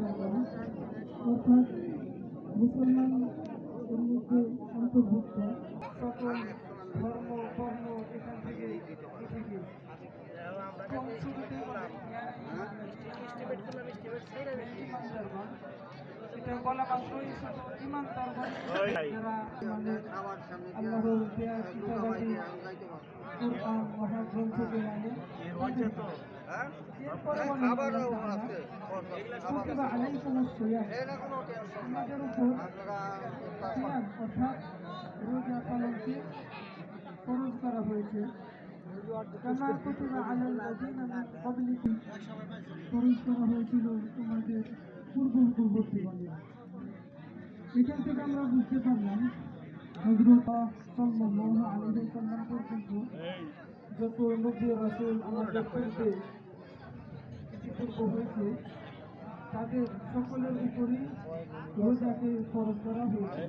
অর্থাৎ মুসলমান এর মধ্যে অন্তর্ভুক্ত সকল ধর্ম বর্ণ এখান থেকে উঠে গিয়েছে। এটা বলা মাত্রই শুধু ইমানদারগণ যারা মানে আল্লাহর দেয়া কিতাবাদি কুরআন মহাগ্রন্থকে মানে এরপরে আমাদের উপর সিয়াম অর্থাৎ রোজা পালনকে ফরজ করা হয়েছে। কামা কুতিবা আলাল লাযিনা মিন ক্বাবলিকুম ফরজ করা হয়েছিল তোমাদের পূর্ববর্তীকালে। এখান থেকে আমরা বুঝতে পারলাম হযরত সাল্লাল্লাহু আলাইহি ওয়াসাল্লাম পর্যন্ত যত নবী রাসূল আমাদের পূর্বে ইতিপূর্বে হয়েছে তাদের সকলের উপরই রোজাকে ফরজ করা হয়েছে।